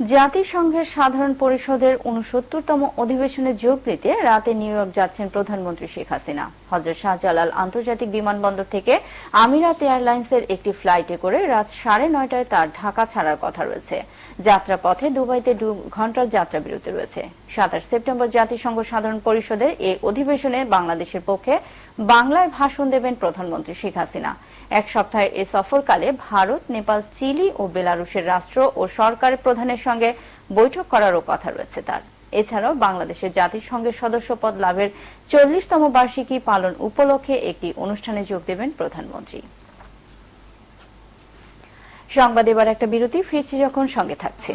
জাতিসংঘের সাধারণ পরিষদের ৬৯তম অধিবেশনে যোগ দিতে রাতে নিউ ইয়র্ক যাচ্ছেন প্রধানমন্ত্রী শেখ হাসিনা। হযরত শাহজালাল আন্তর্জাতিক বিমানবন্দর থেকে আমিরাত এয়ারলাইন্সের একটি ফ্লাইটে করে রাত ৯:৩০টায় তার ঢাকা ছাড়ার কথা রয়েছে। যাত্রাপথে দুবাইতে ২ ঘণ্টার যাত্রা বিরতি রয়েছে। ২৭ সেপ্টেম্বর জাতিসংঘ সাধারণ পরিষদের এই অধিবেশনে বাংলাদেশের পক্ষে বাংলায় ভাষণ দেবেন প্রধানমন্ত্রী শেখ হাসিনা। এক সপ্তাহের এই সফরকালে ভারত, নেপাল, চিলি ও বেলারুশের রাষ্ট্র ও সরকারের প্রধানের সঙ্গে বৈঠক করারও কথা রয়েছে তার। এছাড়াও বাংলাদেশের জাতিসংঘের সদস্যপদ লাভের ৪০তম বার্ষিকী পালন উপলক্ষে একটি অনুষ্ঠানে যোগ দেবেন প্রধানমন্ত্রী। সংবাদ এবার একটা বিরতি, ফিরছি যখন সঙ্গে থাকছে।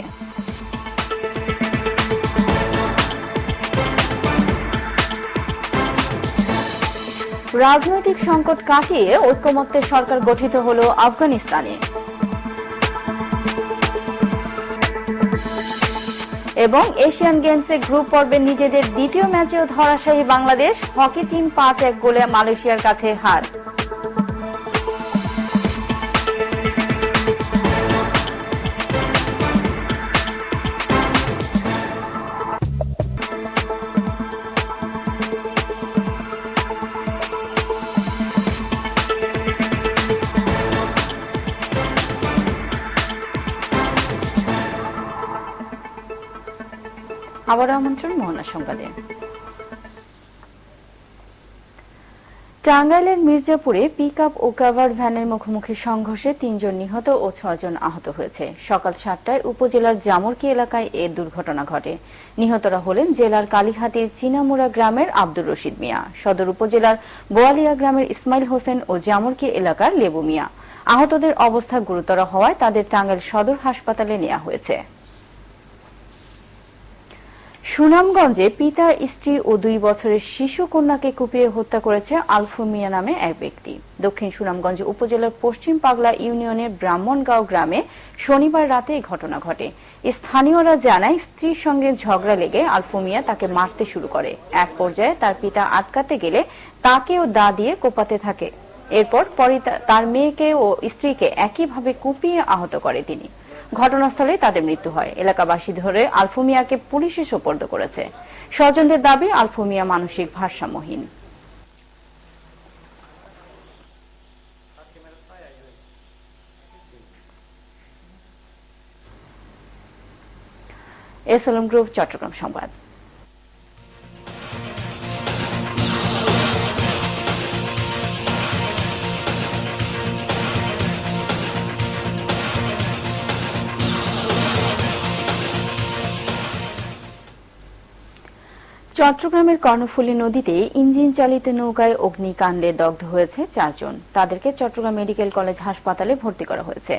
রাজনৈতিক সংকট কাটিয়ে ঐকমত্যের সরকার গঠিত হল আফগানিস্তানে। এবং এশিয়ান গেমসে গ্রুপ পর্বে নিজেদের দ্বিতীয় ম্যাচেও ধরাশায়ী বাংলাদেশ, হকি টিম ৫-১ গোলে মালয়েশিয়ার কাছে হার। আবারও আমন্ত্রণ মোহনা সংবাদে। টাঙ্গাইলের মির্জাপুরে পিকআপ ও কাভার্ড ভ্যানের মুখোমুখি সংঘর্ষে ৩ জন নিহত ও ৬ জন আহত হয়েছে। সকাল ৭টায় উপজেলার জামরকি এলাকায় এ দুর্ঘটনা ঘটে। নিহতরা হলেন জেলার কালীহাতির চীনামুড়া গ্রামের আব্দুর রশিদ মিয়া, সদর উপজেলার বোয়ালিয়া গ্রামের ইসমাইল হোসেন ও জামরকি এলাকার লেবু মিয়া। আহতদের অবস্থা গুরুতর হওয়ায় তাদের টাঙ্গাইল সদর হাসপাতালে নেওয়া হয়েছে। সুনামগঞ্জে পিতা, স্ত্রী ও ২ বছরের শিশু কন্যাকে কুপিয়ে হত্যা করেছে আলফু মিয়া নামে এক ব্যক্তি। দক্ষিণ সুনামগঞ্জ উপজেলার পশ্চিম পাগলা ইউনিয়নের ব্রাহ্মণগাঁও গ্রামে শনিবার রাতে এই ঘটনা ঘটে। স্থানীয়রা জানায়, স্ত্রীর সঙ্গে ঝগড়া লেগে আলফু মিয়া তাকে মারতে শুরু করে। এক পর্যায়ে তার পিতা আটকাতে গেলে তাকেও দা দিয়ে কোপাতে থাকে। এরপর তার মেয়েকে ও স্ত্রীকে একইভাবে কুপিয়ে আহত করে তিনি। ঘটনাস্থলে তাদের মৃত্যু হয়। এলাকাবাসী ধরে আলফু মিয়াকে পুলিশে সোপর্দ করেছে। স্বজনদের দাবি, আলফু মিয়া মানসিক ভারসাম্যহীন। এসএলএম গ্রুপ চট্টগ্রাম সংবাদ। চট্টগ্রামের কর্ণফুলী নদীতে ইঞ্জিন চালিত নৌকায় অগ্নিকাণ্ডে দগ্ধ হয়েছে ৪ জন। তাদেরকে চট্টগ্রাম মেডিকেল কলেজ হাসপাতালে ভর্তি করা হয়েছে।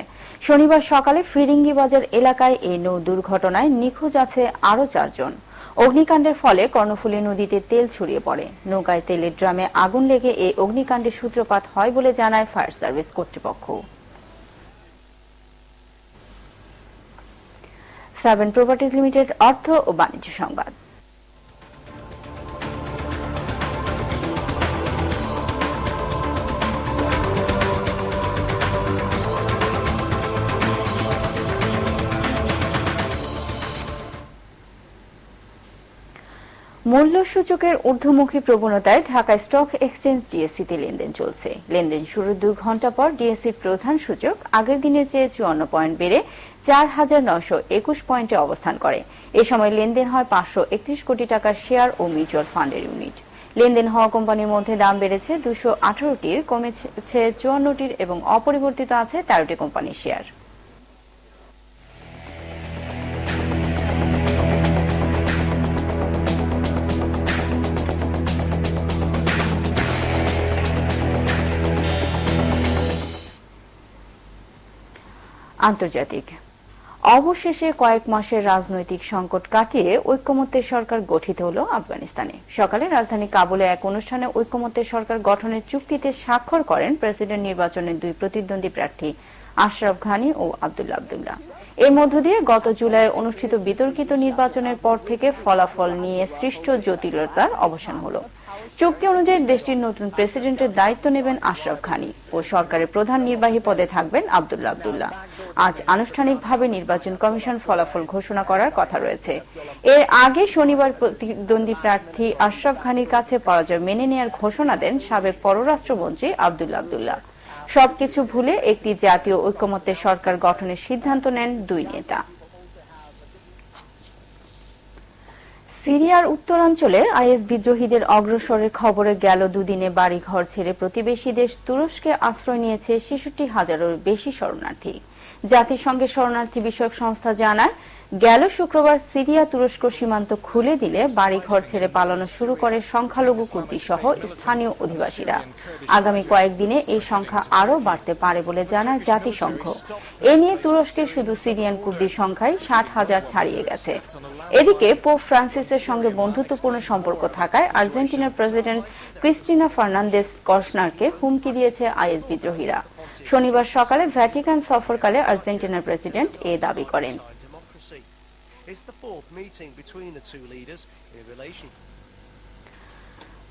শনিবার সকালে ফিরিঙ্গি বাজার এলাকায় এই নৌ দুর্ঘটনায় নিখোঁজ আছে আরও ৪ জন। অগ্নিকাণ্ডের ফলে কর্ণফুলী নদীতে তেল ছড়িয়ে পড়ে। নৌকায় তেলের ড্রামে আগুন লেগে এই অগ্নিকাণ্ডের সূত্রপাত হয় বলে জানায় ফায়ার সার্ভিস কর্তৃপক্ষ। 7 প্রপার্টিজ লিমিটেড অর্থ ও বাণিজ্য সংবাদ। মূল্যসূচকের ঊর্ধ্বমুখী প্রবণতায় ঢাকা স্টক এক্সচেঞ্জ ডিএসসিতে লেনদেন চলছে। লেনদেন শুরুর ২ ঘণ্টা পর ডিএসসির প্রধান সূচক আগের দিনের চেয়ে ৫৪ পয়েন্ট বেড়ে ৪,৯২১ পয়েন্টে অবস্থান করে। এ সময় লেনদেন হয় ৫৩১ কোটি টাকার শেয়ার ও মিউচুয়াল ফান্ডের ইউনিট। লেনদেন হওয়া কোম্পানির মধ্যে দাম বেড়েছে ২১৮টির, কমেছে ৫৪টির এবং অপরিবর্তিত আছে ১৩টি কোম্পানির শেয়ার। আন্তর্জাতিক। অবশেষে কয়েক মাসের রাজনৈতিক সংকট কাটিয়ে ঐকমত্যের সরকার গঠিত হল আফগানিস্তানে। সকালে রাজধানী কাবুলে এক অনুষ্ঠানে ঐকমত্যের সরকার গঠনের চুক্তিতে স্বাক্ষর করেন প্রেসিডেন্ট নির্বাচনের ২ প্রতিদ্বন্দ্বী প্রার্থী আশরাফ ঘানি ও আব্দুল্লাহ আব্দুল্লাহ। এর মধ্য দিয়ে গত জুলাই অনুষ্ঠিত বিতর্কিত নির্বাচনের পর থেকে ফলাফল নিয়ে সৃষ্ট জটিলতার অবসান হল। চুক্তি অনুযায়ী দেশটির নতুন প্রেসিডেন্টের দায়িত্ব নেবেন আশরাফ ঘানি ও সরকারের প্রধান নির্বাহী পদে থাকবেন আব্দুল্লাহ আব্দুল্লাহ। আজ আনুষ্ঠানিকভাবে নির্বাচন কমিশন ফলাফল ঘোষণা করার কথা রয়েছে। এর আগে শনিবার প্রতিদ্বন্দ্বী প্রার্থী আশরাফ ঘানির কাছে পরাজয় মেনে নেওয়ার ঘোষণা দেন সাবেক পররাষ্ট্রমন্ত্রী আব্দুল্লাহ। সবকিছু ভুলে একটি জাতীয় ঐকমত্যের সরকার গঠনের সিদ্ধান্ত নেন দুই নেতা। সিরিয়ার উত্তরাঞ্চলে আইএস বিদ্রোহীদের অগ্রসরের খবরে গেল দুদিনে বাড়িঘর ছেড়ে প্রতিবেশী দেশ তুরস্কে আশ্রয় নিয়েছে ৬৬,০০০-এরও বেশি শরণার্থী। জাতিসংঘের শরণার্থী বিষয়ক সংস্থা জানায়, গেল শুক্রবার সিরিয়া তুরস্ক সীমান্ত খুলে দিলে বাড়িঘর ছেড়ে পালানো শুরু করে সংখ্যালঘু কুর্দি সহ স্থানীয় অধিবাসীরা। আগামী কয়েকদিনে এই সংখ্যা আরও বাড়তে পারে বলে জানায় জাতিসংঘ। এ নিয়ে তুরস্কের শুধু সিরিয়ান কুর্দির সংখ্যাই ৬০,০০০ ছাড়িয়ে গেছে। এদিকে পোপ ফ্রান্সিসের সঙ্গে বন্ধুত্বপূর্ণ সম্পর্ক থাকায় আর্জেন্টিনার প্রেসিডেন্ট ক্রিস্টিনা ফার্নান্দেজ কর্সনারকে হুমকি দিয়েছে আইএস বিদ্রোহীরা। শনিবার সকালে ভ্যাটিকান সফরকালে আর্জেন্টিনার প্রেসিডেন্ট এ দাবি করেন।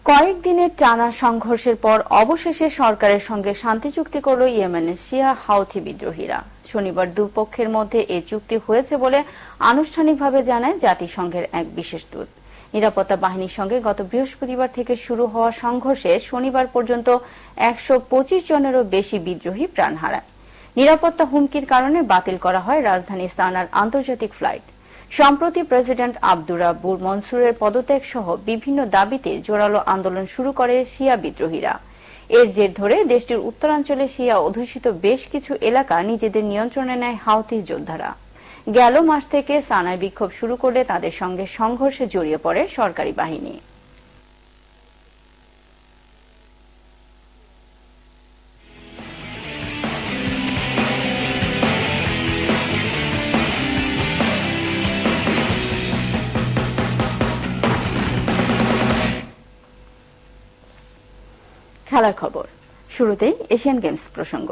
কয়েকদিনের টানা সংঘর্ষের পর অবশেষে সরকারের সঙ্গে শান্তি চুক্তি করল ইয়েমেনের শিয়া হাউথি বিদ্রোহীরা। শনিবার দুপক্ষের মধ্যে এই চুক্তি হয়েছে বলে আনুষ্ঠানিকভাবে জানায় জাতিসংঘের এক বিশেষ দূত। নিরাপত্তা বাহিনীর সঙ্গে গত বৃহস্পতিবার থেকে শুরু হওয়া সংঘর্ষে শনিবার পর্যন্ত ১২৫ জনেরও বেশি বিদ্রোহী প্রাণ হারায়। নিরাপত্তা হুমকির কারণে বাতিল করা হয় রাজধানী সানার আন্তর্জাতিক ফ্লাইট। সম্প্রতি প্রেসিডেন্ট আব্দুর রাব্বুর মনসুরের পদত্যাগ সহ বিভিন্ন দাবিতে জোরালো আন্দোলন শুরু করে শিয়া বিদ্রোহীরা। এর জের ধরে দেশটির উত্তরাঞ্চলে শিয়া অধ্যুষিত বেশ কিছু এলাকা নিজেদের নিয়ন্ত্রণে নেয় হাউথি যোদ্ধারা। গেল মাস থেকে সানায় বিক্ষোভ শুরু করলে তাদের সঙ্গে সংঘর্ষে জড়িয়ে পড়ে সরকারি বাহিনী। খেলার খবর, শুরুতেই এশিয়ান গেমস প্রসঙ্গ।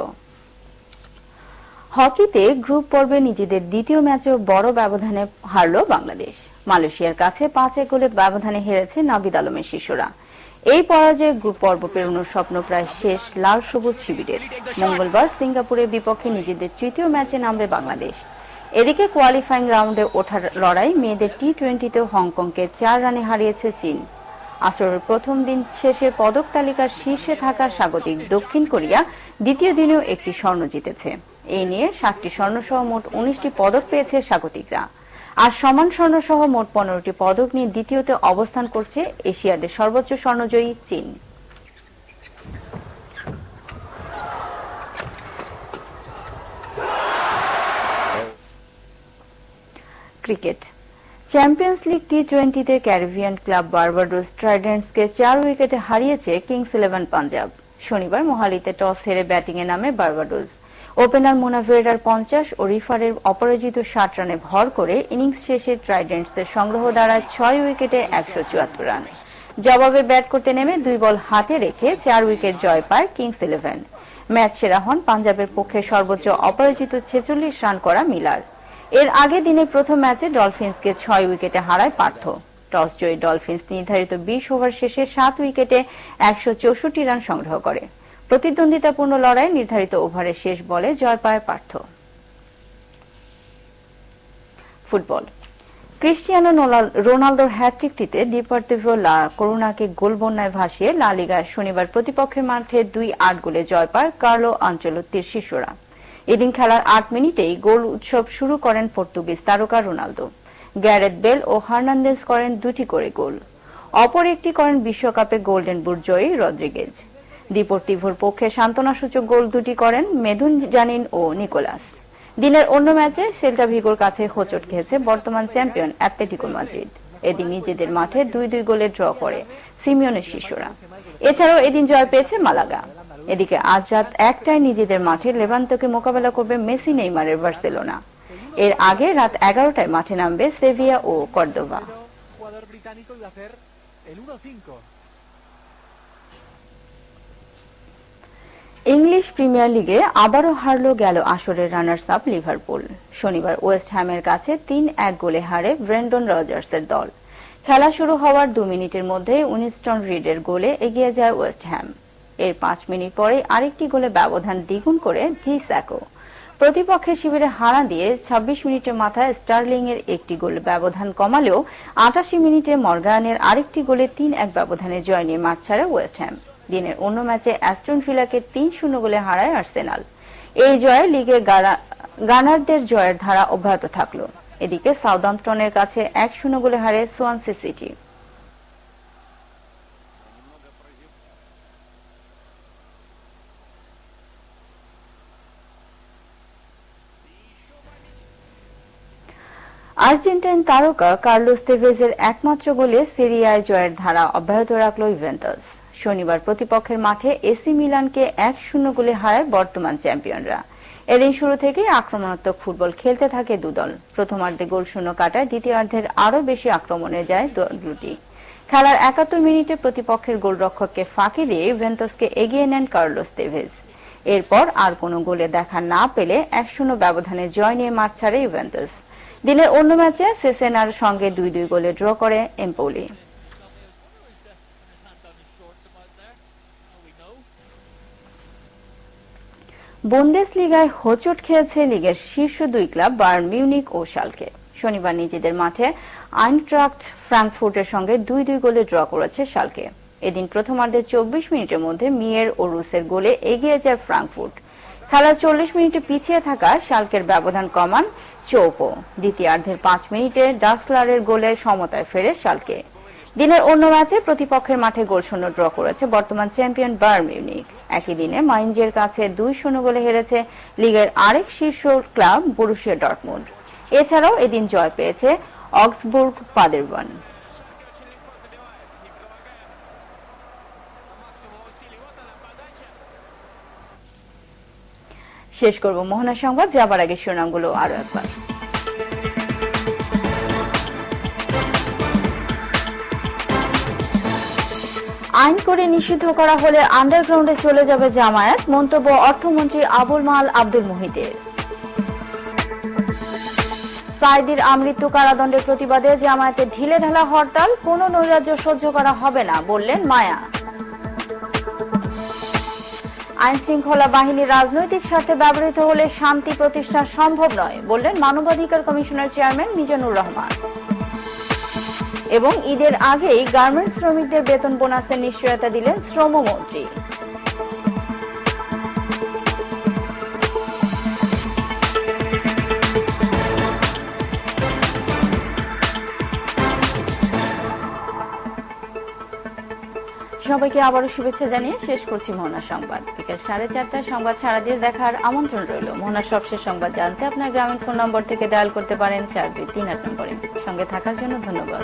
হকিতে গ্রুপ পর্বে নিজেদের দ্বিতীয় ম্যাচেও বড় ব্যবধানে হারল বাংলাদেশ। মালয়েশিয়ার কাছে ৫-১ গোলে ব্যবধানে হেরেছে নাভিদ আলমের শিশুরা। এই পরাজয়ে গ্রুপ পর্ব পেরোনোর স্বপ্ন প্রায় শেষ লাল সবুজ শিবিরের। মঙ্গলবার সিঙ্গাপুরের বিপক্ষে নিজেদের তৃতীয় ম্যাচে নামবে বাংলাদেশ। এদিকে কোয়ালিফাইং রাউন্ডে ওঠার লড়াই মেয়েদের টি-20তেও হংকংকে ৪ রানে হারিয়েছে চীন। আসরের প্রথম দিন শেষে পদক তালিকার শীর্ষে থাকা স্বাগতিক দক্ষিণ কোরিয়া দ্বিতীয় দিনেও একটি স্বর্ণ জিতেছে। এই নিয়ে ৭টি স্বর্ণসহ মোট ১৯টি পদক পেয়েছে স্বাগতিকরা। আর সমান স্বর্ণসহ মোট ১৫টি পদক নিয়ে দ্বিতীয়তে অবস্থান করছে এশিয়াডের সর্বোচ্চ স্বর্ণজয়ী চীন। ক্রিকেট, চ্যাম্পিয়ন্স লিগ টি-20তে ক্যারিবিয়ান ক্লাব বার্বাডোস ট্রাইডেন্টসকে ৪ উইকেটে হারিয়েছে কিংস 11 পাঞ্জাব। শনিবার মোহালিতে টস হেরে ব্যাটিংয়ে নামে বার্বাডোস। ওপেনার মোনা ভেরেরার ৫০ ও রিফারের অপরাজিত ৬০ রানে ভর করে ইনিংস শেষে ট্রাইডেন্টসের সংগ্রহ দাঁড়ায় ৬ উইকেটে ১৭৪ রান। জবাবে ব্যাট করতে নেমে ২ বল হাতে রেখে ৪ উইকেট জয় পায় কিংস 11। ম্যাচ সেরা হন পাঞ্জাবের পক্ষে সর্বোচ্চ অপরাজিত ৪৬ রান করা মিলার। এর আগে দিনের প্রথম ম্যাচে ডলফিন্সকে ৬ উইকেটে হারায় পার্থ। টস জয়ী ডলফিন্স নির্ধারিত ২০ ওভার শেষে ৭ উইকেটে ১৬৪ রান সংগ্রহ করে। প্রতিদ্বন্দ্বিতাপূর্ণ লড়াই নির্ধারিত ওভারের শেষ বলে জয় পায় পার্থ। ফুটবল, ক্রিস্টিয়ানো রোনালদোর হ্যাটট্রিকটিতে ডিপোর্টিভো লা করুনাকে গোলবন্যায় ভাসিয়ে লা লিগায় শনিবার প্রতিপক্ষের মাঠে ২-৮ গোলে জয় পায় কার্লো আনচেলোত্তির শিষ্যরা। এদিন খেলার ৮ মিনিটেই গোল উৎসব শুরু করেন পর্তুগিজ তারকা রোনালদো। গ্যারেথ বেল ও হার্নান্দেজ করেন ২টি করে গোল। অপর একটি করেন বিশ্বকাপে গোল্ডেন বুট জয়ী রদ্রিগেজ। ডিপোর্টিভোর পক্ষে সান্ত্বনাসূচক গোল ২টি করেন মেদুন জানিন ও নিকোলাস। দিনের অন্য ম্যাচে সেল্টা ভিগোর কাছে হোঁচট খেয়েছে বর্তমান চ্যাম্পিয়ন অ্যাটলেটিকো মাদ্রিদ। এদিন নিজেদের মাঠে ২-২ গোলে ড্র করে সিমিওনের শিষ্যরা। এছাড়াও এদিন জয় পেয়েছে মালাগা। এদিকে আজ রাত ১টায় নিজেদের মাঠে লেভান্তেকে মোকাবেলা করবে মেসি নেইমারের বার্সেলোনা। এর আগে রাত ১১টায় মাঠে নামবে সেভিয়া ও কর্দোভা। ইংলিশ প্রিমিয়ার লিগে আবারও হারল গেল আসরের রানার্স আপ লিভারপুল। শনিবার ওয়েস্ট হ্যামের কাছে ৩-১ গোলে হারে ব্রেন্ডন রজার্সের দল। খেলা শুরু হওয়ার ২ মিনিটের মধ্যে উইনস্টন রিডের গোলে এগিয়ে যায় ওয়েস্ট হ্যাম। এর ৫ মিনিট পরে আরেকটি গোলে ব্যবধান দ্বিগুণ করে জি স্যাকো। প্রতিপক্ষের শিবিরে হানা দিয়ে ২৬ মিনিটের মাথায় স্টার্লিং এর একটি গোল ব্যবধান কমালেও ৮৮ মিনিটে মর্গানের আরেকটি গোলে ৩-১ ব্যবধানে জয় নিয়ে মাঠ ছাড়ে ওয়েস্ট হ্যাম। দিনের অন্য ম্যাচে অ্যাস্টন ভিলাকে ৩-০ গোলে হারায় আর্সেনাল। এই জয়ে লিগে গানারদের জয়ের ধারা অব্যাহত থাকলো। এদিকে সাউদাম্পটনের কাছে ১-০ গোলে হারে সোয়ানসি সিটি। আর্জেন্টাইন তারকা কার্লোস তেভেজের একমাত্র গোলে সিরিয়ায় জয়ের ধারা অব্যাহত রাখল ইউভেন্টাস। শনিবার প্রতিপক্ষের মাঠে এসি মিলানকে ১-০ গোলে হারায় বর্তমান চ্যাম্পিয়নরা। এদিন শুরু থেকে আক্রমণাত্মক ফুটবল খেলতে থাকে দুদল। প্রথমার্ধে গোলশূন্য কাটায় দ্বিতীয়ার্ধের আরও বেশি আক্রমণে যায় দল দুটি। খেলার ৭১ মিনিটে প্রতিপক্ষের গোলরক্ষককে ফাঁকি দিয়ে ইউভেন্টাসকে এগিয়ে নেন কার্লোস তেভেজ। এরপর আর কোনো গোলে দেখা না পেলে ১-০ ব্যবধানে জয় নিয়ে মাঠ ছাড়ে ইউভেন্টাস। দিনের অন্য ম্যাচে সেসেনার সঙ্গে ২-২ গোলে ড্র করে এমপোলি। বুন্দেসলিগায় হোঁচট খেয়েছে লিগের শীর্ষ দুই ক্লাব বায়ার্ন মিউনিখ ও শালকে। শনিবার নিজেদের মাঠে আইনট্রাক্ট ফ্রাঙ্কফুর্টের সঙ্গে ২-২ গোলে ড্র করেছে শালকে। এদিন প্রথমার্ধে ২৪ মিনিটের মধ্যে মিয়ের ও রুসের গোলে এগিয়ে যায় ফ্রাঙ্কফুর্ট। খেলার ৪০ মিনিটে পিছিয়ে থাকা শালকের ব্যবধান কমান চৌপো। দ্বিতীয়ার্ধের ৫ মিনিটে ডাক্সলারের গোলে সমতায় ফেরে শালকে। দিনের অন্য ম্যাচে প্রতিপক্ষের মাঠে গোলশূন্য ড্র করেছে বর্তমান চ্যাম্পিয়ন বায়ার্ন মিউনিখ। একই দিনে মাইনজের কাছে ২-০ গোলে হেরেছে লিগের আরেক শীর্ষ ক্লাব বরুসিয়া ডর্টমুন্ড। এছাড়াও এদিন জয় পেয়েছে অক্সবুর্গ পাদেরবান। শেষ করব মোহনা সংবাদ, যাবার আগে শিরোনামগুলো আরো একবার। আইন করে নিষিদ্ধ করা হলে আন্ডারগ্রাউন্ডে চলে যাবে জামায়াত, মন্তব্য অর্থমন্ত্রী আবুল মাল আব্দুল মুহিতের। সাঈদীর আমৃত্যু কারাদণ্ডের প্রতিবাদে জামায়াতের ঢিলেঢালা হরতাল, কোনো নৈরাজ্য সহ্য করা হবে না বললেন মায়া। আইন শৃঙ্খলা বাহিনী রাজনৈতিক স্বার্থে ব্যবহৃত হলে শান্তি প্রতিষ্ঠা সম্ভব নয় বললেন মানবাধিকার কমিশনের চেয়ারম্যান মিজানুর রহমান। এবং ঈদের আগেই গার্মেন্টস শ্রমিকদের বেতন বোনাসের নিশ্চয়তা দিলেন শ্রমমন্ত্রী। সবাইকে আবারও শুভেচ্ছা জানিয়ে শেষ করছি মোহনা সংবাদ। বিকেল ৪:৩০ সংবাদ সারা দিয়ে দেখার আমন্ত্রণ রইল। মোহনার সবশেষ সংবাদ জানতে আপনার গ্রামীণ ফোন নম্বর থেকে ডায়াল করতে পারেন ৪২৩৮ নম্বরে। সঙ্গে থাকার জন্য ধন্যবাদ।